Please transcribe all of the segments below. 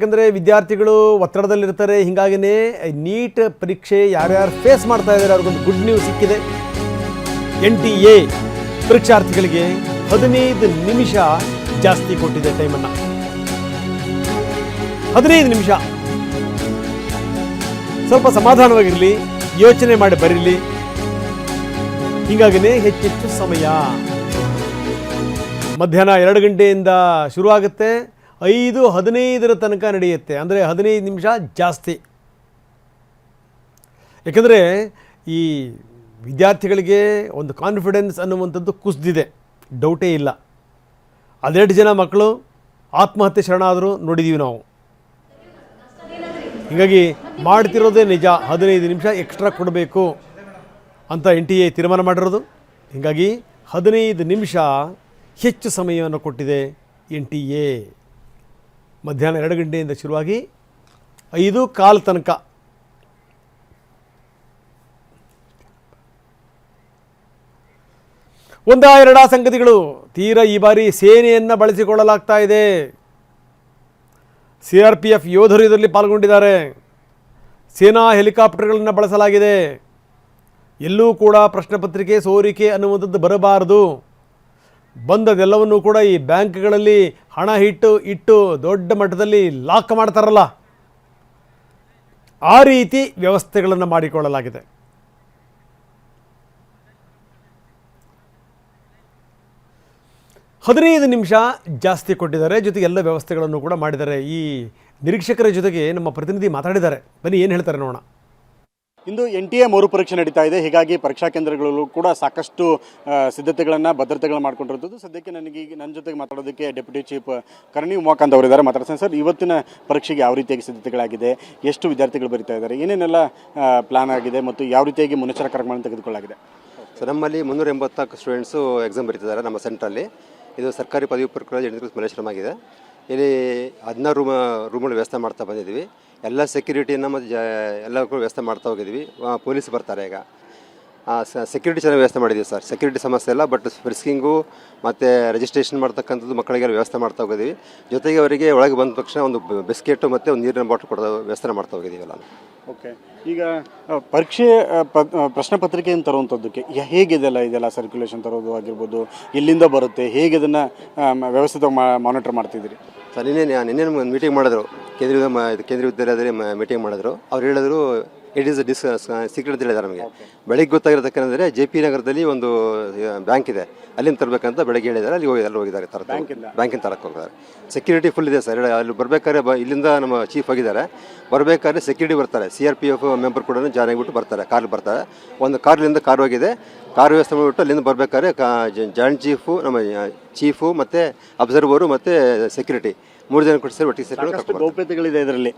ಯಾಕಂದರೆ ವಿದ್ಯಾರ್ಥಿಗಳು ಒತ್ತಡದಲ್ಲಿರ್ತಾರೆ. ಹೀಗಾಗಿನೇ ನೀಟ್ ಪರೀಕ್ಷೆ ಯಾರ್ಯಾರು ಫೇಸ್ ಮಾಡ್ತಾ ಇದ್ದಾರೆ ಅವ್ರಿಗೊಂದು ಗುಡ್ ನ್ಯೂಸ್ ಸಿಕ್ಕಿದೆ. NTA ಪರೀಕ್ಷಾರ್ಥಿಗಳಿಗೆ 15 ನಿಮಿಷ ಜಾಸ್ತಿ ಕೊಟ್ಟಿದೆ ಟೈಮನ್ನು. 15 ನಿಮಿಷ ಸ್ವಲ್ಪ ಸಮಾಧಾನವಾಗಿರಲಿ, ಯೋಚನೆ ಮಾಡಿ ಬರೀಲಿ. ಹೀಗಾಗಿನೇ ಹೆಚ್ಚೆಚ್ಚು ಸಮಯ ಮಧ್ಯಾಹ್ನ 2 ಗಂಟೆಯಿಂದ ಶುರುವಾಗುತ್ತೆ, 5:15 ತನಕ ನಡೆಯುತ್ತೆ. ಅಂದರೆ 15 ನಿಮಿಷ ಜಾಸ್ತಿ. ಯಾಕಂದರೆ ಈ ವಿದ್ಯಾರ್ಥಿಗಳಿಗೆ ಒಂದು ಕಾನ್ಫಿಡೆನ್ಸ್ ಅನ್ನುವಂಥದ್ದು ಕುಸಿದಿದೆ, ಡೌಟೇ ಇಲ್ಲ. ಅದೆರಡು ಜನ ಮಕ್ಕಳು ಆತ್ಮಹತ್ಯೆ ಶರಣಾದರೂ ನೋಡಿದ್ದೀವಿ ನಾವು. ಹೀಗಾಗಿ ಮಾಡ್ತಿರೋದೇ ನಿಜ, 15 ನಿಮಿಷ ಎಕ್ಸ್ಟ್ರಾ ಕೊಡಬೇಕು ಅಂತ NTA ತೀರ್ಮಾನ ಮಾಡಿರೋದು. ಹೀಗಾಗಿ 15 ನಿಮಿಷ ಹೆಚ್ಚು ಸಮಯವನ್ನು ಕೊಟ್ಟಿದೆ NTA. ಮಧ್ಯಾಹ್ನ 2 ಗಂಟೆಯಿಂದ ಶುರುವಾಗಿ 5:15 ತನಕ. ಒಂದೆರಡ ಸಂಗತಿಗಳು. ತೀರಾ ಈ ಬಾರಿ ಸೇನೆಯನ್ನು ಬಳಸಿಕೊಳ್ಳಲಾಗ್ತಾ ಇದೆ. CRPF ಯೋಧರು ಇದರಲ್ಲಿ ಪಾಲ್ಗೊಂಡಿದ್ದಾರೆ. ಸೇನಾ ಹೆಲಿಕಾಪ್ಟರ್ಗಳನ್ನು ಬಳಸಲಾಗಿದೆ. ಎಲ್ಲೂ ಕೂಡ ಪ್ರಶ್ನೆ ಪತ್ರಿಕೆ ಸೋರಿಕೆ ಅನ್ನುವಂಥದ್ದು ಬರಬಾರದು. ಬಂದದೆಲ್ಲವನ್ನೂ ಕೂಡ ಈ ಬ್ಯಾಂಕ್ಗಳಲ್ಲಿ ಹಣ ಇಟ್ಟು ದೊಡ್ಡ ಮಟ್ಟದಲ್ಲಿ ಲಾಕ್ ಮಾಡ್ತಾರಲ್ಲ, ಆ ರೀತಿ ವ್ಯವಸ್ಥೆಗಳನ್ನು ಮಾಡಿಕೊಳ್ಳಲಾಗಿದೆ. ಹದಿನೈದು ನಿಮಿಷ ಜಾಸ್ತಿ ಕೊಟ್ಟಿದ್ದಾರೆ. ಜೊತೆಗೆ ಎಲ್ಲ ವ್ಯವಸ್ಥೆಗಳನ್ನು ಕೂಡ ಮಾಡಿದ್ದಾರೆ. ಈ ನಿರೀಕ್ಷಕರ ಜೊತೆಗೆ ನಮ್ಮ ಪ್ರತಿನಿಧಿ ಮಾತಾಡಿದ್ದಾರೆ. ಬನ್ನಿ ಏನು ಹೇಳ್ತಾರೆ ನೋಡೋಣ. ಇಂದು NTA ಮರುಪರೀಕ್ಷೆ ನಡೀತಾ ಇದೆ. ಹೀಗಾಗಿ ಪರೀಕ್ಷಾ ಕೇಂದ್ರಗಳಲ್ಲೂ ಕೂಡ ಸಾಕಷ್ಟು ಸಿದ್ಧತೆಗಳನ್ನು ಭದ್ರತೆಗಳನ್ನು ಮಾಡ್ಕೊಂಡಿರೋದು. ಸದ್ಯಕ್ಕೆ ನನ್ನ ಜೊತೆಗೆ ಮಾತಾಡೋದಕ್ಕೆ ಡೆಪ್ಯೂಟಿ ಚೀಫ್ ಕರ್ಣಿ ಉಮಾಕಾಂತ್ ಅವರಿದ್ದಾರೆ. ಮಾತಾಡ್ತಾರೆ. ಸರ್, ಇವತ್ತಿನ ಪರೀಕ್ಷೆಗೆ ಯಾವ ರೀತಿಯಾಗಿ ಸಿದ್ಧತೆಗಳಾಗಿದೆ, ಎಷ್ಟು ವಿದ್ಯಾರ್ಥಿಗಳು ಬರೀತಾ ಇದ್ದಾರೆ, ಏನೇನೆಲ್ಲ ಪ್ಲಾನ್ ಆಗಿದೆ ಮತ್ತು ಯಾವ ರೀತಿಯಾಗಿ ಮುನ್ನೆಚ್ಚರಿಕಾ ಕ್ರಮಗಳನ್ನು ತೆಗೆದುಕೊಳ್ಳಲಾಗಿದೆ? ಸರ್, ನಮ್ಮಲ್ಲಿ 384 ಸ್ಟೂಡೆಂಟ್ಸು ಎಕ್ಸಾಮ್ ಬರೀತಿದ್ದಾರೆ ನಮ್ಮ ಸೆಂಟ್ರಲ್ಲಿ. ಇದು ಸರ್ಕಾರಿ ಪದವಿ ಪೂರ್ವ ಕಾಲೇಜು ಮಲ್ಲೇಶ್ವರಂ ಆಗಿದೆ. ಇಲ್ಲಿ 16 ರೂಮ್ಗಳು ವ್ಯವಸ್ಥೆ ಮಾಡ್ತಾ ಬಂದಿದ್ದೀವಿ. ಎಲ್ಲ ಸೆಕ್ಯೂರಿಟಿಯನ್ನು ಮತ್ತು ಎಲ್ಲಕ್ಕೂ ವ್ಯವಸ್ಥೆ ಮಾಡ್ತಾ ಹೋಗಿದ್ವಿ. ಪೊಲೀಸ್ ಬರ್ತಾರೆ. ಈಗ ಸೆಕ್ಯೂರಿಟಿ ಚೆನ್ನಾಗಿ ವ್ಯವಸ್ಥೆ ಮಾಡಿದ್ದೀವಿ ಸರ್. ಸೆಕ್ಯೂರಿಟಿ ಸಮಸ್ಯೆ ಇಲ್ಲ. ಬಟ್ ಫ್ರಿಸ್ಕಿಂಗು ಮತ್ತು ರಿಜಿಸ್ಟ್ರೇಷನ್ ಮಾಡ್ತಕ್ಕಂಥದ್ದು ಮಕ್ಕಳಿಗೆಲ್ಲ ವ್ಯವಸ್ಥೆ ಮಾಡ್ತಾ ಹೋಗಿದ್ವಿ. ಜೊತೆಗೆ ಅವರಿಗೆ ಒಳಗೆ ಬಂದ ತಕ್ಷಣ ಒಂದು ಬಿಸ್ಕೆಟು ಮತ್ತು ಒಂದು ನೀರಿನ ಬಾಟ್ಲ್ ಕೊಡೋ ವ್ಯವಸ್ಥೆ ಮಾಡ್ತಾ ಹೋಗಿದ್ದೀವಲ್ಲ. ಓಕೆ, ಈಗ ಪರೀಕ್ಷೆ ಪ್ರಶ್ನೆ ಪತ್ರಿಕೆಯನ್ನು ತರುವಂಥದ್ದಕ್ಕೆ ಇದೆಲ್ಲ ಸರ್ಕ್ಯುಲೇಷನ್ ತರೋದು ಆಗಿರ್ಬೋದು, ಎಲ್ಲಿಂದ ಬರುತ್ತೆ, ಹೇಗೆ ಇದನ್ನು ವ್ಯವಸ್ಥಿತ ಮಾನಿಟರ್ ಮಾಡ್ತಿದ್ದೀರಿ? ಸರ್, ನಿನ್ನೆ ಮೀಟಿಂಗ್ ಮಾಡಿದ್ರು. ಕೇಂದ್ರೀಯ ವಿದ್ಯಾಲಯದಲ್ಲಿ ಮೀಟಿಂಗ್ ಮಾಡಿದ್ರು. ಅವ್ರು ಹೇಳಿದ್ರು ಇಟ್ ಈಸ್ ಸೀಕ್ರೆಟ್ ಅಂತ ಹೇಳಿದ್ದಾರೆ ನಮಗೆ. ಬೆಳಗ್ಗೆ ಗೊತ್ತಾಗಿರೋದಕ್ಕಂದರೆ JP ನಗರದಲ್ಲಿ ಒಂದು ಬ್ಯಾಂಕ್ ಇದೆ, ಅಲ್ಲಿಂದ ತರಬೇಕಂತ ಬೆಳಗ್ಗೆ ಹೇಳಿದ್ದಾರೆ. ಅಲ್ಲಿ ಹೋಗಿದ್ದಾರೆ ಬ್ಯಾಂಕಿನ ತರಕ್ಕೆ ಹೋಗಿದ್ದಾರೆ. ಸೆಕ್ಯೂರಿಟಿ ಫುಲ್ ಇದೆ ಸರ್. ಅಲ್ಲಿ ಬರಬೇಕಾದ್ರೆ ಇಲ್ಲಿಂದ ನಮ್ಮ ಚೀಫ್ ಆಗಿದ್ದಾರೆ. ಬರಬೇಕಾದ್ರೆ ಸೆಕ್ಯೂರಿಟಿ ಬರ್ತಾರೆ. CRPF ಮೆಂಬರ್ ಕೂಡ ಜಾಯ್ನ್ ಆಗಿಬಿಟ್ಟು ಬರ್ತಾರೆ. ಕಾರ್ ಬರ್ತಾರೆ. ಒಂದು ಕಾರ್ಲಿಂದ ಕಾರ್ ಹೋಗಿದೆ. ಕಾರ್ ವ್ಯವಸ್ಥೆ ಮಾಡಿಬಿಟ್ಟು ಅಲ್ಲಿಂದ ಬರಬೇಕಾದ್ರೆ ಜಾಯಿಂಟ್ ಚೀಫು, ನಮ್ಮ ಚೀಫು ಮತ್ತು ಅಬ್ಸರ್ವರು ಮತ್ತು ಸೆಕ್ಯೂರಿಟಿ 3 ಜನ ಕೊಟ್ಟು ಸರ್ ಒಟ್ಟಿಗೆ ಗೌಪ್ಯತೆಗಳಿದೆ ಇದರಲ್ಲಿ.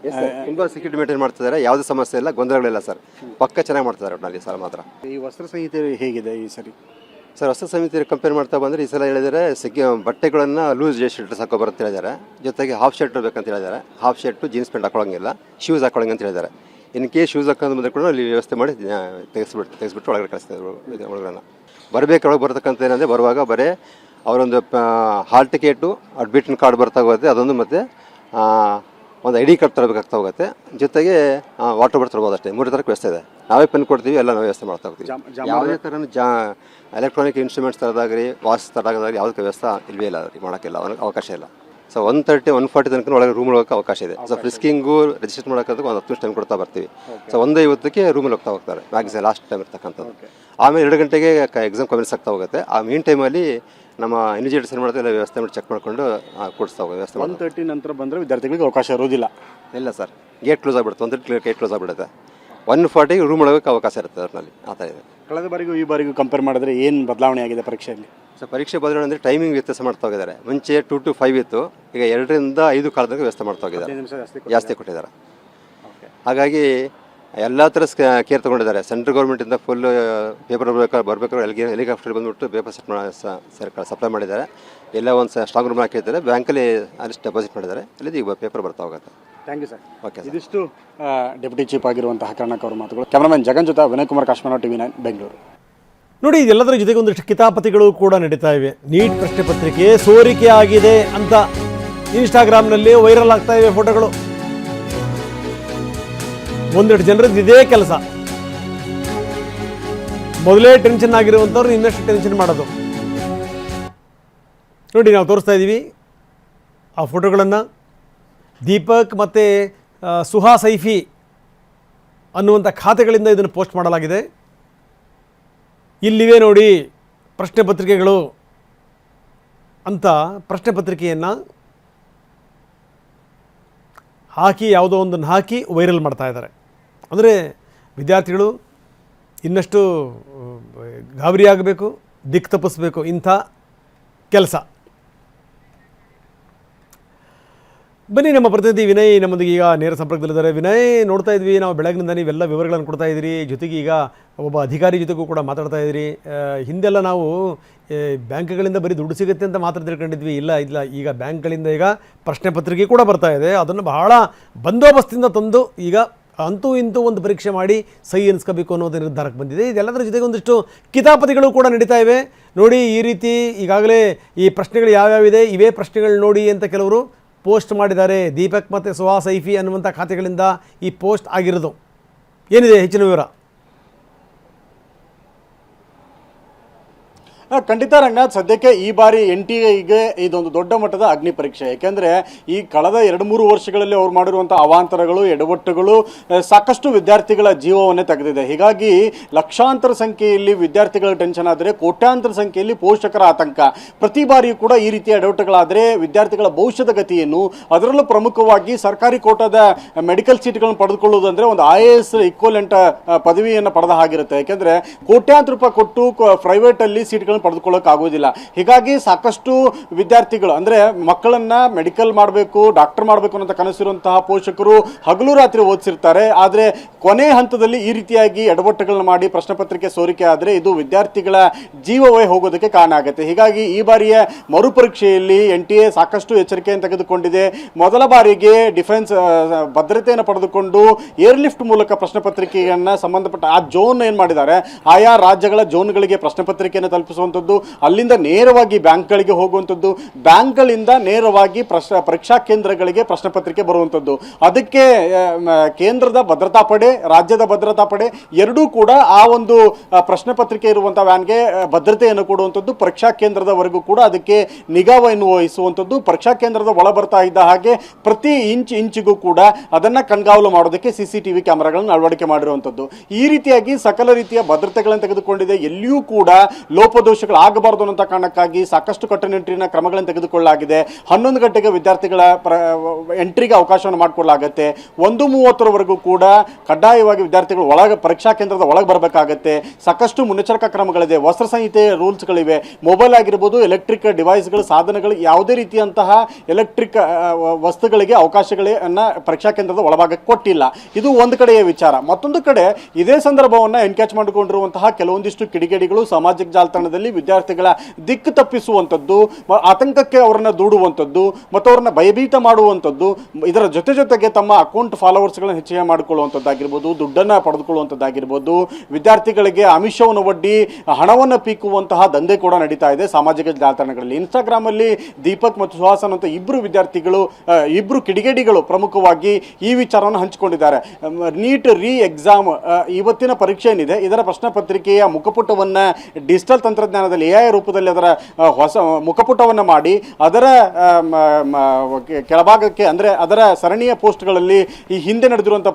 ತುಂಬ ಸೆಕ್ಯೂರಿಟಿ ಮೇಂಟೈನ್ ಮಾಡ್ತಿದ್ದಾರೆ. ಯಾವುದೇ ಸಮಸ್ಯೆ ಇಲ್ಲ, ಗೊಂದಲಗಳಿಲ್ಲ ಸರ್. ಪಕ್ಕ ಚೆನ್ನಾಗಿ ಮಾಡ್ತಿದ್ದಾರೆ ಒಟ್ಟಿನಲ್ಲಿ ಸರ್. ಮಾತ್ರ ಈ ವಸ್ತ್ರ ಸಂಹಿತೆ ಹೇಗಿದೆ ಈ ಸರಿ? ಸರ್, ವಸ್ತ್ರ ಸಮಿತಿ ಕಂಪೇರ್ ಮಾಡ್ತಾ ಬಂದರೆ ಈ ಸಲ ಹೇಳಿದರೆ ಬಟ್ಟೆಗಳನ್ನು ಲೂಸ್ ಶರ್ಟ್ ಹಾಕೋ ಬರುತ್ತೆ ಹೇಳಿದ್ದಾರೆ. ಜೊತೆಗೆ ಹಾಫ್ ಶರ್ಟ್ ಬೇಕಂತ ಹೇಳಿದ್ದಾರೆ. ಹಾಫ್ ಶರ್ಟು ಜೀನ್ಸ್ ಪ್ಯಾಂಟ್ ಹಾಕೊಳ್ಳೋಂಗಿಲ್ಲ, ಶೂಸ್ ಹಾಕೊಳ್ಳೋಂಗೆ ಅಂತ ಹೇಳಿದ್ದಾರೆ. ಇನ್ ಕೇಸ್ ಶೂಸ್ ಹಾಕೊಂಡು ಬಂದರೆ ಕೂಡ ಅಲ್ಲಿ ವ್ಯವಸ್ಥೆ ಮಾಡಿ ತೆಗೆಸ್ಬಿಟ್ಟು ಒಳಗಡೆ ಕಳಿಸ್ತಾರೆ ಒಳಗಡೆ. ಒಳಗೆ ಬರ್ತಕ್ಕಂಥ ಏನಂದರೆ ಬರುವಾಗ ಬರೀ ಅವರೊಂದು ಹಾಲ್ ಟಿಕೆಟು, ಅಡ್ಮಿಷನ್ ಕಾರ್ಡ್ ಬರ್ತಾ ಹೋಗುತ್ತೆ, ಅದೊಂದು ಮತ್ತು ಒಂದು ID ಕಾರ್ಡ್ ತರಬೇಕಾಗ್ತಾ ಹೋಗುತ್ತೆ. ಜೊತೆಗೆ ವಾಟರ್ ಬಾಟಲ್ ತರ್ಬೋದು ಅಷ್ಟೇ. 3 ಥರಕ್ಕೆ ವ್ಯವಸ್ಥೆ ಇದೆ. ನಾವೇ ಪೆನ್ ಕೊಡ್ತೀವಿ, ಎಲ್ಲ ನಾವು ವ್ಯವಸ್ಥೆ ಮಾಡ್ತಾ ಹೋಗ್ತೀವಿ. ಯಾವುದೇ ಥರ ಎಲೆಕ್ಟ್ರಾನಿಕ್ ಇನ್ಸ್ಟ್ರೂಮೆಂಟ್ಸ್ ತರೋದಾಗ್ರಿ, ವಾಚ್ ತರೋದಾಗ್ರಿ ಯಾವುದಕ್ಕೆ ವ್ಯವಸ್ಥೆ ಇಲ್ಲವೇ ಇಲ್ಲ, ಅವ್ರಿಗೆ ಮಾಡೋಕ್ಕಿಲ್ಲ, ಅವ್ರಿಗೆ ಅವಕಾಶ ಇಲ್ಲ. ಸೊ 1:30, 1:40 ತನಕ ಒಳಗೆ ರೂಮ್ ಹೋಗೋಕ್ಕೆ ಅವಕಾಶ ಇದೆ. ಸೊ ಫ್ರಿಸ್ಕಿಂಗು ರಿಜಿಸ್ಟರ್ ಮಾಡೋಕ್ಕೆ ಒಂದು 10 ನಿಮಿಷ ಟೈಮ್ ಕೊಡ್ತಾ ಬರ್ತೀವಿ. ಸೊ 1:50ಕ್ಕೆ ರೂಮಲ್ಲಿ ಹೋಗ್ತಾರೆ ಮ್ಯಾಕ್ಸಿಮಮ್ ಲಾಸ್ಟ್ ಟೈಮ್ ಇರ್ತಕ್ಕಂಥದ್ದು. ಆಮೇಲೆ 2 ಗಂಟೆಗೆ ಎಕ್ಸಾಮ್ ಕಮೆನ್ಸ್ ಆಗ್ತಾ ಹೋಗುತ್ತೆ. ಆ ಮೀನ್ ಟೈಮಲ್ಲಿ ನಮ್ಮ ಇನ್ವಿಜಿಲೇಟರ್ಸ್ ಏನು ಮಾಡ್ತಾರೆ, ಎಲ್ಲ ವ್ಯವಸ್ಥೆ ಮಾಡಿ ಚೆಕ್ ಮಾಡಿಕೊಂಡು ಕೊಡಿಸ್ತಾ ಹೋಗಿ ವ್ಯವಸ್ಥೆ. 1:30 ನಂತರ ಬಂದರೆ ವಿದ್ಯಾರ್ಥಿಗಳಿಗೆ ಅವಕಾಶ ಇರೋದಿಲ್ಲ. ಇಲ್ಲ ಸರ್, ಗೇಟ್ ಕ್ಲೋಸ್ ಆಗಿಬಿಡುತ್ತೆ. 1:30 ಗೇಟ್ ಕ್ಲೋಸ್ ಆಗಿಬಿಡುತ್ತೆ. 1:40 ರೂಮ್ ಒಳಗೋಕ್ಕೆ ಅವಕಾಶ ಇರುತ್ತೆ ಅದರಲ್ಲಿ. ಆ ಥರ ಇದೆ. ಕಳೆದ ಬಾರಿಗೂ ಈ ಬಾರಿಗೂ ಕಂಪೇರ್ ಮಾಡಿದ್ರೆ ಏನು ಬದಲಾವಣೆ ಆಗಿದೆ ಪರೀಕ್ಷೆಯಲ್ಲಿ? ಸೊ ಪರೀಕ್ಷೆ ಬದಲಾವಣೆ ಅಂದರೆ ಟೈಮಿಂಗ್ ವ್ಯತ್ಯಾಸ ಮಾಡ್ತಾ ಹೋಗಿದ್ದಾರೆ. ಮುಂಚೆ 2 to 5 ಇತ್ತು, ಈಗ 2 ರಿಂದ 5 ಕಾಲದಾಗ ವ್ಯವಸ್ಥೆ ಮಾಡ್ತಾ ಹೋಗಿದ್ದಾರೆ, ಜಾಸ್ತಿ ಕೊಟ್ಟಿದ್ದಾರೆ. ಹಾಗಾಗಿ ಎಲ್ಲ ಥರ ಕೇರ್ ತೊಗೊಂಡಿದ್ದಾರೆ. ಸೆಂಟ್ರಲ್ ಗೌರ್ಮೆಂಟಿಂದ ಫುಲ್ ಪೇಪರ್ ಬರಬೇಕಾದ್ರೆ ಹೆಲಿಕಾಪ್ಟರ್ ಬಂದುಬಿಟ್ಟು ಪೇಪರ್ ಸಪ್ಲೈ ಮಾಡಿದ್ದಾರೆ. ಎಲ್ಲ ಒಂದು ಸ್ಟ್ರಾಂಗ್ ರೂಮ್ ಹಾಕಿದ್ದಾರೆ. ಬ್ಯಾಂಕಲ್ಲಿ ಅಲ್ಲಿ ಡೆಪಾಸಿಟ್ ಮಾಡಿದ್ದಾರೆ. ಅಲ್ಲಿ ಈಗ ಪೇಪರ್ ಬರ್ತಾ ಹೋಗುತ್ತೆ. Thank you sir. ಓಕೆ, ಇದಿಷ್ಟು ಡೆಪ್ಯೂಟಿ ಚೀಫ್ ಆಗಿರುವಂತಹ ಕರ್ಣಕ್ ಅವರ ಮಾತುಗಳು. ಕ್ಯಾಮರಾಮನ್ ಜಗನ್ ಜೊತೆ ವಿನಯ್ ಕುಮಾರ್ ಕಾಶ್ಮೀರ, TV9 ಬೆಂಗಳೂರು. ನೋಡಿ, ಇದೆಲ್ಲದರ ಜೊತೆಗೆ ಒಂದಷ್ಟು ಕಿತಾಪತಿಗಳು ಕೂಡ ನಡೀತಾ ಇವೆ. ನೀಟ್ ಪ್ರಶ್ನೆ ಪತ್ರಿಕೆ ಸೋರಿಕೆ ಆಗಿದೆ ಅಂತ ಇನ್ಸ್ಟಾಗ್ರಾಮ್ನಲ್ಲಿ ವೈರಲ್ ಆಗ್ತಾ ಇವೆ ಫೋಟೋಗಳು. ಒಂದೆರಡು ಜನರದ್ದು ಇದೇ ಕೆಲಸ. ಮೊದಲೇ ಟೆನ್ಷನ್ ಆಗಿರುವಂಥವ್ರು ಇನ್ನಷ್ಟು ಟೆನ್ಷನ್ ಮಾಡೋದು. ನೋಡಿ, ನಾವು ತೋರಿಸ್ತಾ ಇದ್ದೀವಿ ಆ ಫೋಟೋಗಳನ್ನು. ದೀಪಕ್ ಮತ್ತು ಸುಹಾ ಸೈಫಿ ಅನ್ನುವಂಥ ಖಾತೆಗಳಿಂದ ಇದನ್ನು ಪೋಸ್ಟ್ ಮಾಡಲಾಗಿದೆ. ಇಲ್ಲಿವೆ ನೋಡಿ ಪ್ರಶ್ನೆ ಪತ್ರಿಕೆಗಳು ಅಂತ ಪ್ರಶ್ನೆ ಪತ್ರಿಕೆಯನ್ನು ಹಾಕಿ, ಯಾವುದೋ ಒಂದನ್ನು ಹಾಕಿ ವೈರಲ್ ಮಾಡ್ತಾ ಇದ್ದಾರೆ. ಅಂದರೆ ವಿದ್ಯಾರ್ಥಿಗಳು ಇನ್ನಷ್ಟು ಗಾಬರಿ ಆಗಬೇಕು, ದಿಕ್ಕು ತಪ್ಪಿಸ್ಬೇಕು ಇಂಥ ಕೆಲಸ. ಬನ್ನಿ, ನಮ್ಮ ಪ್ರತಿನಿಧಿ ವಿನಯ್ ನಮ್ಮೊಂದಿಗೆ ಈಗ ನೇರ ಸಂಪರ್ಕದಲ್ಲಿದ್ದಾರೆ. ವಿನಯ್, ನೋಡ್ತಾ ಇದ್ವಿ ನಾವು ಬೆಳಗಿನಿಂದ ನೀವೆಲ್ಲ ವಿವರಗಳನ್ನು ಕೊಡ್ತಾ ಇದ್ದೀರಿ, ಜೊತೆಗೆ ಈಗ ಒಬ್ಬ ಅಧಿಕಾರಿ ಜೊತೆಗೂ ಕೂಡ ಮಾತಾಡ್ತಾ ಇದ್ದೀರಿ. ಹಿಂದೆಲ್ಲ ನಾವು ಬ್ಯಾಂಕ್ಗಳಿಂದ ಬರೀ ದುಡ್ಡು ಸಿಗುತ್ತೆ ಅಂತ ಮಾತ್ರ ತಿಳ್ಕೊಂಡಿದ್ವಿ. ಇಲ್ಲ, ಈಗ ಬ್ಯಾಂಕ್ಗಳಿಂದ ಈಗ ಪ್ರಶ್ನೆ ಪತ್ರಿಕೆ ಕೂಡ ಬರ್ತಾ ಇದೆ. ಅದನ್ನು ಬಹಳ ಬಂದೋಬಸ್ತಿಂದ ತಂದು ಈಗ ಅಂತೂ ಇಂತೂ ಒಂದು ಪರೀಕ್ಷೆ ಮಾಡಿ ಸಹಿ ಎನಿಸ್ಕೋಬೇಕು ಅನ್ನೋದು ನಿರ್ಧಾರಕ್ಕೆ ಬಂದಿದೆ. ಇದೆಲ್ಲದರ ಜೊತೆಗೆ ಒಂದಿಷ್ಟು ಕಿತಾಪತಿಗಳು ಕೂಡ ನಡೀತಾ ಇವೆ. ನೋಡಿ, ಈ ರೀತಿ ಈಗಾಗಲೇ ಈ ಪ್ರಶ್ನೆಗಳು ಯಾವ್ಯಾವಿದೆ, ಇವೇ ಪ್ರಶ್ನೆಗಳು ನೋಡಿ ಅಂತ ಕೆಲವರು ಪೋಸ್ಟ್ ಮಾಡಿದ್ದಾರೆ. ದೀಪಕ್ ಮತ್ತು ಸುಹಾ ಸೈಫಿ ಅನ್ನುವಂಥ ಖಾತೆಗಳಿಂದ ಈ ಪೋಸ್ಟ್ ಆಗಿರೋದು. ಏನಿದೆ ಹೆಚ್ಚಿನ ವಿವರ? ಖಂಡಿತ ರಂಗನಾಥ್, ಸದ್ಯಕ್ಕೆ ಈ ಬಾರಿ NTA ಇದೊಂದು ದೊಡ್ಡ ಮಟ್ಟದ ಅಗ್ನಿ ಪರೀಕ್ಷೆ. ಯಾಕೆಂದರೆ ಈ ಕಳೆದ 2-3 ವರ್ಷಗಳಲ್ಲಿ ಅವ್ರು ಮಾಡಿರುವಂಥ ಅವಾಂತರಗಳು, ಎಡವಟ್ಟುಗಳು ಸಾಕಷ್ಟು ವಿದ್ಯಾರ್ಥಿಗಳ ಜೀವವನ್ನೇ ತೆಗೆದಿದೆ. ಹೀಗಾಗಿ ಲಕ್ಷಾಂತರ ಸಂಖ್ಯೆಯಲ್ಲಿ ವಿದ್ಯಾರ್ಥಿಗಳ ಟೆನ್ಷನ್ ಆದರೆ ಕೋಟ್ಯಾಂತರ ಸಂಖ್ಯೆಯಲ್ಲಿ ಪೋಷಕರ ಆತಂಕ. ಪ್ರತಿ ಬಾರಿಯೂ ಕೂಡ ಈ ರೀತಿಯ ಎಡವಟ್ಟುಗಳಾದರೆ ವಿದ್ಯಾರ್ಥಿಗಳ ಭವಿಷ್ಯದ ಗತಿಯನ್ನು, ಅದರಲ್ಲೂ ಪ್ರಮುಖವಾಗಿ ಸರ್ಕಾರಿ ಕೋಟಾದ ಮೆಡಿಕಲ್ ಸೀಟ್ಗಳನ್ನು ಪಡೆದುಕೊಳ್ಳುವುದಂದರೆ ಒಂದು IAS ಇಕ್ವಲೆಂಟ್ ಪದವಿಯನ್ನು ಪಡೆದ ಹಾಗಿರುತ್ತೆ. ಯಾಕೆಂದರೆ ಕೋಟ್ಯಾಂತರ ರೂಪಾಯಿ ಕೊಟ್ಟು ಪ್ರೈವೇಟಲ್ಲಿ ಸೀಟ್ಗಳನ್ನು ಪಡೆದುಕೊಳ್ಳೋಕ್ಕಾಗೋದಿಲ್ಲ. ಹೀಗಾಗಿ ಸಾಕಷ್ಟು ವಿದ್ಯಾರ್ಥಿಗಳು ಅಂದರೆ ಮಕ್ಕಳನ್ನ ಮೆಡಿಕಲ್ ಮಾಡಬೇಕು, ಡಾಕ್ಟರ್ ಮಾಡಬೇಕು ಅನ್ನೋ ಕನಸಿರುವಂತಹ ಪೋಷಕರು ಹಗಲು ರಾತ್ರಿ ಓದಿಸಿರ್ತಾರೆ. ಆದರೆ ಕೊನೆ ಹಂತದಲ್ಲಿ ಈ ರೀತಿಯಾಗಿ ಎಡವಟ್ಟುಗಳನ್ನ ಮಾಡಿ ಪ್ರಶ್ನೆ ಪತ್ರಿಕೆ ಸೋರಿಕೆ ಆದರೆ ಇದು ವಿದ್ಯಾರ್ಥಿಗಳ ಜೀವವೇ ಹೋಗೋದಕ್ಕೆ ಕಾರಣ ಆಗುತ್ತೆ. ಹೀಗಾಗಿ ಈ ಬಾರಿಯ ಮರುಪರೀಕ್ಷೆಯಲ್ಲಿ NTA ಸಾಕಷ್ಟು ಎಚ್ಚರಿಕೆಯನ್ನು ತೆಗೆದುಕೊಂಡಿದೆ. ಮೊದಲ ಬಾರಿಗೆ ಡಿಫೆನ್ಸ್ ಭದ್ರತೆಯನ್ನು ಪಡೆದುಕೊಂಡು ಏರ್ಲಿಫ್ಟ್ ಮೂಲಕ ಪ್ರಶ್ನೆ ಪತ್ರಿಕೆಯನ್ನು ಸಂಬಂಧಪಟ್ಟ ಆ ಜೋನ್ ಏನು ಮಾಡಿದ್ದಾರೆ, ಆಯಾ ರಾಜ್ಯಗಳ ಜೋನ್ಗಳಿಗೆ ಪ್ರಶ್ನೆ ಪತ್ರಿಕೆಯನ್ನು ತಲುಪಿಸುವಂಥದ್ದು, ಅಲ್ಲಿಂದ ನೇರವಾಗಿ ಬ್ಯಾಂಕ್ಗಳಿಗೆ ಹೋಗುವಂಥದ್ದು, ಬ್ಯಾಂಕ್ಗಳಿಂದ ನೇರವಾಗಿ ಪರೀಕ್ಷಾ ಕೇಂದ್ರಗಳಿಗೆ ಪ್ರಶ್ನೆ ಪತ್ರಿಕೆ ಬರುವಂಥದ್ದು. ಅದಕ್ಕೆ ಕೇಂದ್ರದ ಭದ್ರತಾ ಪಡೆ, ರಾಜ್ಯದ ಭದ್ರತಾ ಪಡೆ ಎರಡೂ ಕೂಡ ಆ ಒಂದು ಪ್ರಶ್ನೆ ಪತ್ರಿಕೆ ಇರುವಂಥ ವ್ಯಾನ್ಗೆ ಭದ್ರತೆಯನ್ನು ಕೊಡುವಂಥದ್ದು, ಪರೀಕ್ಷಾ ಕೇಂದ್ರದವರೆಗೂ ಕೂಡ ಅದಕ್ಕೆ ನಿಗಾವನ್ನು ವಹಿಸುವಂಥದ್ದು. ಪರೀಕ್ಷಾ ಕೇಂದ್ರದ ಒಳ ಬರ್ತಾ ಇದ್ದ ಹಾಗೆ ಪ್ರತಿ ಇಂಚಿಗೂ ಕೂಡ ಅದನ್ನು ಕಣ್ಗಾವಲು ಮಾಡೋದಕ್ಕೆ CCTV ಕ್ಯಾಮೆರಾಗಳನ್ನು ಅಳವಡಿಕೆ ಮಾಡಿರುವಂಥದ್ದು. ಈ ರೀತಿಯಾಗಿ ಸಕಲ ರೀತಿಯ ಭದ್ರತೆಗಳನ್ನು ತೆಗೆದುಕೊಂಡಿದೆ. ಎಲ್ಲಿಯೂ ಕೂಡ ಲೋಪದೋಷಗಳಾಗಬಾರದು ಅನ್ನೋ ಕಾರಣಕ್ಕಾಗಿ ಸಾಕಷ್ಟು ಕಟ್ಟುನಿಟ್ಟಿನ ಕ್ರಮಗಳನ್ನು ತೆಗೆದುಕೊಳ್ಳಲಾಗಿದೆ. 11 ಗಂಟೆಗೆ ವಿದ್ಯಾರ್ಥಿಗಳ ಎಂಟ್ರಿಗೆ ಅವಕಾಶವನ್ನು ಮಾಡಿಕೊಳ್ಳಲಾಗುತ್ತೆ. 1:30 ಕೂಡ ಕಡ್ಡಾಯವಾಗಿ ವಿದ್ಯಾರ್ಥಿಗಳು ಪರೀಕ್ಷಾ ಕೇಂದ್ರದ ಒಳಗೆ ಬರಬೇಕಾಗತ್ತೆ. ಸಾಕಷ್ಟು ಮುನ್ನೆಚ್ಚರಿಕಾ ಕ್ರಮಗಳಿದೆ, ವಸ್ತ್ರ ಸಂಹಿತೆ ರೂಲ್ಸ್ಗಳಿವೆ. ಮೊಬೈಲ್ ಆಗಿರ್ಬೋದು, ಎಲೆಕ್ಟ್ರಿಕ್ ಡಿವೈಸ್ಗಳು, ಸಾಧನಗಳು, ಯಾವುದೇ ರೀತಿಯಂತಹ ಎಲೆಕ್ಟ್ರಿಕ್ ವಸ್ತುಗಳಿಗೆ ಅವಕಾಶಗಳನ್ನ ಪರೀಕ್ಷಾ ಕೇಂದ್ರದ ಒಳಭಾಗಕ್ಕೆ ಕೊಟ್ಟಿಲ್ಲ. ಇದು ಒಂದು ಕಡೆಯ ವಿಚಾರ. ಮತ್ತೊಂದು ಕಡೆ ಇದೇ ಸಂದರ್ಭವನ್ನು ಎನ್ಕ್ಯಾಚ್ ಮಾಡಿಕೊಂಡಿರುವಂತಹ ಕೆಲವೊಂದಿಷ್ಟು ಕಿಡಿಗೇಡಿಗಳು ಸಾಮಾಜಿಕ ಜಾಲತಾಣದಲ್ಲಿ ವಿದ್ಯಾರ್ಥಿಗಳ ದಿಕ್ಕು ತಪ್ಪಿಸುವಂಥದ್ದು, ಆತಂಕಕ್ಕೆ ಅವರನ್ನು ದೂಡುವಂಥದ್ದು ಮತ್ತು ಅವರನ್ನು ಭಯಭೀತ ಮಾಡುವಂಥದ್ದು, ಇದರ ಜೊತೆಗೆ ತಮ್ಮ ಅಕೌಂಟ್ ಫಾಲೋವರ್ಸ್ಗಳನ್ನು ಹೆಚ್ಚಿಗೆ ಮಾಡಿಕೊಳ್ಳುವಂಥದ್ದಾಗಿರ್ಬೋದು, ದುಡ್ಡನ್ನು ಪಡೆದುಕೊಳ್ಳುವಂಥದ್ದಾಗಿರ್ಬೋದು, ವಿದ್ಯಾರ್ಥಿಗಳಿಗೆ ಆಮಿಷವನ್ನು ಒಡ್ಡಿ ಹಣವನ್ನು ಪೀಕುವಂತಹ ದಂಧೆ ಕೂಡ ನಡೀತಾ ಇದೆ ಸಾಮಾಜಿಕ ಜಾಲತಾಣಗಳಲ್ಲಿ. ಇನ್ಸ್ಟಾಗ್ರಾಮಲ್ಲಿ ದೀಪಕ್ ಮತ್ತು ಸುಹಾಸನ್ ಅಂತ ಇಬ್ಬರು ಕಿಡಿಗೇಡಿಗಳು ಪ್ರಮುಖವಾಗಿ ಈ ವಿಚಾರವನ್ನು ಹಂಚಿಕೊಂಡಿದ್ದಾರೆ. ನೀಟ್ ಎಕ್ಸಾಮ್ ಇವತ್ತಿನ ಪರೀಕ್ಷೆ ಏನಿದೆ ಇದರ ಪ್ರಶ್ನೆ ಪತ್ರಿಕೆಯ ಮುಖಪುಟವನ್ನು ಡಿಜಿಟಲ್ ತಂತ್ರಜ್ಞಾನದಲ್ಲಿ AI ರೂಪದಲ್ಲಿ ಅದರ ಹೊಸ ಮುಖಪುಟವನ್ನು ಮಾಡಿ ಅದರ ಕೆಳಭಾಗಕ್ಕೆ ಅಂದರೆ ಅದರ ಸರಣಿಯ ಪೋಸ್ಟ್ಗಳಲ್ಲಿ ಈ ಹಿಂದೆ ನಡೆದಿರುವಂಥ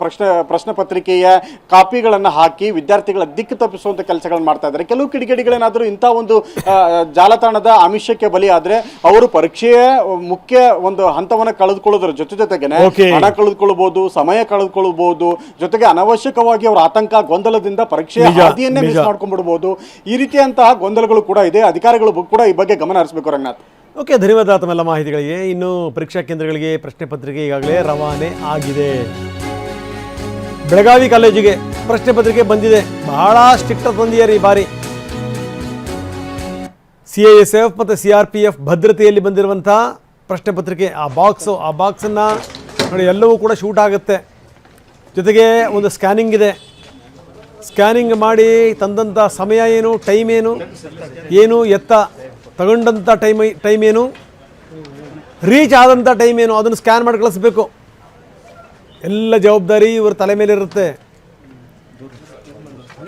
ಪ್ರಶ್ನೆ ಪತ್ರಿಕೆಯ ಕಾಪಿಗಳನ್ನು ಹಾಕಿ ವಿದ್ಯಾರ್ಥಿಗಳ ದಿಕ್ಕು ತಪ್ಪಿಸುವಂಥ ಕೆಲಸಗಳನ್ನು ಮಾಡ್ತಾ ಇದ್ದಾರೆ. ಕೆಲವು ಕಿಡಿಗೇಡಿಗಳೇನಾದರೂ ಇಂಥ ಒಂದು ಜಾಲತಾಣದ ಆಮಿಷಕ್ಕೆ ಬಲಿಯಾದರೆ ಅವರು ಪರೀಕ್ಷೆಯ ಮುಖ್ಯ ಒಂದು ಹಂತವನ್ನು ಕಳೆದುಕೊಳ್ಳೋದ್ರ ಜೊತೆಗೆ ಹಣ ಕಳೆದುಕೊಳ್ಳಬಹುದು, ಸಮಯ ಕಳೆದುಕೊಳ್ಳಬಹುದು, ಜೊತೆಗೆ ಅನವಶ್ಯಕವಾಗಿ ಅವರ ಆತಂಕ ಗೊಂದಲದಿಂದ ಪರೀಕ್ಷೆಯ ಹಾದಿಯನ್ನೇ ಮಿಸ್ ಮಾಡ್ಕೊಂಡ್ಬಿಡ್ಬೋದು. ಈ ರೀತಿಯಂತಹ ಗೊಂದಲಗಳು ಕೂಡ ಇದೆ. ಅಧಿಕಾರಿಗಳು ಕೂಡ ಈ ಬಗ್ಗೆ ಗಮನ ಹರಿಸಬೇಕು. ರಂಗನಾಥ್, ಓಕೆ, ಧನ್ಯವಾದ ತಮ್ಮೆಲ್ಲ ಮಾಹಿತಿಗಳಿಗೆ. ಇನ್ನು ಪರೀಕ್ಷಾ ಕೇಂದ್ರಗಳಿಗೆ ಪ್ರಶ್ನೆ ಪತ್ರಿಕೆ ಈಗಾಗಲೇ ರವಾನೆ ಆಗಿದೆ. ಬೆಳಗಾವಿ ಕಾಲೇಜಿಗೆ ಪ್ರಶ್ನೆ ಪತ್ರಿಕೆ ಬಂದಿದೆ. ಬಹಳ ಸ್ಟ್ರಿಕ್ಟ್ ತಂದಿದ್ದಾರೆ ಈ ಬಾರಿ. CISF ಮತ್ತು CRPF ಭದ್ರತೆಯಲ್ಲಿ ಬಂದಿರುವಂಥ ಪ್ರಶ್ನೆ ಪತ್ರಿಕೆ. ಆ ಬಾಕ್ಸನ್ನು ನೋಡಿ, ಎಲ್ಲವೂ ಕೂಡ ಶೂಟ್ ಆಗುತ್ತೆ. ಜೊತೆಗೆ ಒಂದು ಸ್ಕ್ಯಾನಿಂಗ್ ಇದೆ. ಸ್ಕ್ಯಾನಿಂಗ್ ಮಾಡಿ ತಂದಂಥ ಸಮಯ ಏನು, ಟೈಮ್ ಏನು ಎತ್ತ ತಗೊಂಡಂಥ ಟೈಮ್ ಏನು, ರೀಚ್ ಆದಂಥ ಟೈಮ್ ಏನು, ಅದನ್ನು ಸ್ಕ್ಯಾನ್ ಮಾಡಿ ಕಳಿಸ್ಬೇಕು. ಎಲ್ಲ ಜವಾಬ್ದಾರಿ ಇವ್ರ ತಲೆ ಮೇಲೆ ಇರುತ್ತೆ.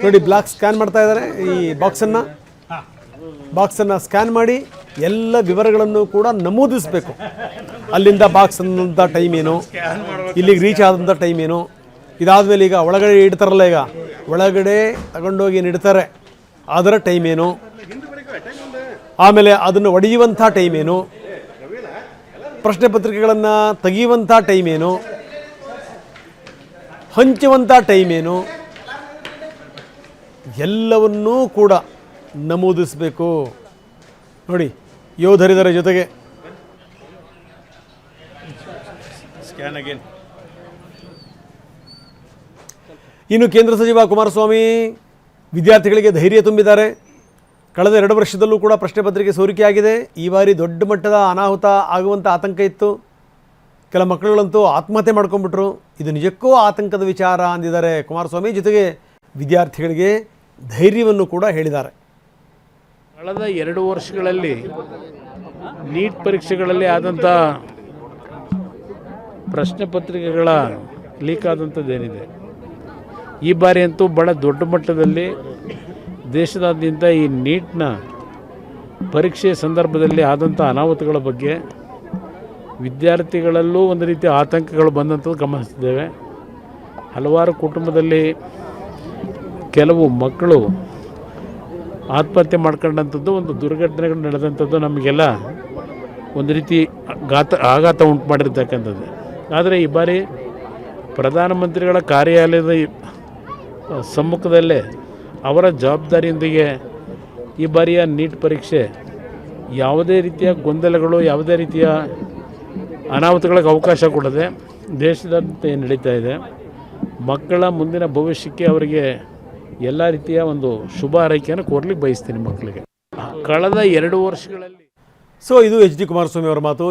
ನೋಡಿ ಬ್ಲಾಕ್ ಸ್ಕ್ಯಾನ್ ಮಾಡ್ತಾ ಇದ್ದಾರೆ. ಈ ಬಾಕ್ಸನ್ನು ಸ್ಕ್ಯಾನ್ ಮಾಡಿ ಎಲ್ಲ ವಿವರಗಳನ್ನು ಕೂಡ ನಮೂದಿಸಬೇಕು. ಅಲ್ಲಿಂದ ಬಾಕ್ಸ್ ಅಂದಂಥ ಟೈಮ್ ಏನು, ಇಲ್ಲಿಗೆ ರೀಚ್ ಆದಂಥ ಟೈಮ್ ಏನು, ಇದಾದಮೇಲೆ ಈಗ ಒಳಗಡೆ ಇಡ್ತಾರಲ್ಲ, ಈಗ ಒಳಗಡೆ ತಗೊಂಡೋಗಿ ಏನು ಇಡ್ತಾರೆ ಅದರ ಟೈಮ್ ಏನು, ಆಮೇಲೆ ಅದನ್ನು ಒಡೆಯುವಂಥ ಟೈಮ್ ಏನು, ಪ್ರಶ್ನೆ ಪತ್ರಿಕೆಗಳನ್ನು ತೆಗೆಯುವಂಥ ಟೈಮ್ ಏನು, ಹಂಚುವಂಥ ಟೈಮ್ ಏನು, ಎಲ್ಲವನ್ನೂ ಕೂಡ ನಮೂದಿಸಬೇಕು. ನೋಡಿ ಯೋಧರಿದರ ಜೊತೆಗೆ ಇನ್ನು ಕೇಂದ್ರ ಸಚಿವ ಕುಮಾರಸ್ವಾಮಿ ವಿದ್ಯಾರ್ಥಿಗಳಿಗೆ ಧೈರ್ಯ ತುಂಬಿದ್ದಾರೆ. ಕಳೆದ 2 ವರ್ಷದಲ್ಲೂ ಕೂಡ ಪ್ರಶ್ನೆ ಪತ್ರಿಕೆ ಸೋರಿಕೆಯಾಗಿದೆ. ಈ ಬಾರಿ ದೊಡ್ಡ ಮಟ್ಟದ ಅನಾಹುತ ಆಗುವಂಥ ಆತಂಕ ಇತ್ತು. ಕೆಲ ಮಕ್ಕಳುಗಳಂತೂ ಆತ್ಮಹತ್ಯೆ ಮಾಡ್ಕೊಂಡ್ಬಿಟ್ರು. ಇದು ನಿಜಕ್ಕೂ ಆತಂಕದ ವಿಚಾರ ಅಂದಿದ್ದಾರೆ ಕುಮಾರಸ್ವಾಮಿ. ಜೊತೆಗೆ ವಿದ್ಯಾರ್ಥಿಗಳಿಗೆ ಧೈರ್ಯವನ್ನು ಕೂಡ ಹೇಳಿದ್ದಾರೆ. ಕಳೆದ 2 ವರ್ಷಗಳಲ್ಲಿ ನೀಟ್ ಪರೀಕ್ಷೆಗಳಲ್ಲಿ ಆದಂಥ ಪ್ರಶ್ನೆ ಪತ್ರಿಕೆಗಳ ಲೀಕ್ ಆದಂಥದ್ದೇನಿದೆ, ಈ ಬಾರಿ ಅಂತೂ ಭಾಳ ದೊಡ್ಡ ಮಟ್ಟದಲ್ಲಿ ದೇಶದಾದ್ಯಂತ ಈ ನೀಟ್ನ ಪರೀಕ್ಷೆ ಸಂದರ್ಭದಲ್ಲಿ ಆದಂಥ ಅನಾಹುತಗಳ ಬಗ್ಗೆ ವಿದ್ಯಾರ್ಥಿಗಳಲ್ಲೂ ಒಂದು ರೀತಿಯ ಆತಂಕಗಳು ಬಂದಂಥದ್ದು ಗಮನಿಸಿದ್ದೇವೆ. ಹಲವಾರು ಕುಟುಂಬದಲ್ಲಿ ಕೆಲವು ಮಕ್ಕಳು ಆತ್ಮಹತ್ಯೆ ಮಾಡ್ಕೊಂಡಂಥದ್ದು, ಒಂದು ದುರ್ಘಟನೆಗಳು ನಡೆದಂಥದ್ದು ನಮಗೆಲ್ಲ ಒಂದು ರೀತಿ ಆಘಾತ ಉಂಟು ಮಾಡಿರ್ತಕ್ಕಂಥದ್ದು. ಆದರೆ ಈ ಬಾರಿ ಪ್ರಧಾನಮಂತ್ರಿಗಳ ಕಾರ್ಯಾಲಯದ ಸಮ್ಮುಖದಲ್ಲೇ ಅವರ ಜವಾಬ್ದಾರಿಯೊಂದಿಗೆ ಈ ಬಾರಿಯ ನೀಟ್ ಪರೀಕ್ಷೆ ಯಾವುದೇ ರೀತಿಯ ಗೊಂದಲಗಳು, ಯಾವುದೇ ರೀತಿಯ ಅನಾಹುತಗಳಿಗೆ ಅವಕಾಶ ಕೊಡದೆ ದೇಶದಾದ್ಯಂತ ನಡೀತಾ ಇದೆ. ಮಕ್ಕಳ ಮುಂದಿನ ಭವಿಷ್ಯಕ್ಕೆ ಅವರಿಗೆ ಎಲ್ಲ ರೀತಿಯ ಒಂದು ಶುಭ ಹಾರೈಕೆಯನ್ನು ಕೋರ್ಲಿಕ್ಕೆ ಬಯಸ್ತೀನಿ ಮಕ್ಕಳಿಗೆ. ಕಳೆದ 2 ವರ್ಷಗಳಲ್ಲಿ ಸೊ ಇದು ಎಚ್ ಡಿ ಕುಮಾರಸ್ವಾಮಿ ಅವರ ಮಾತು.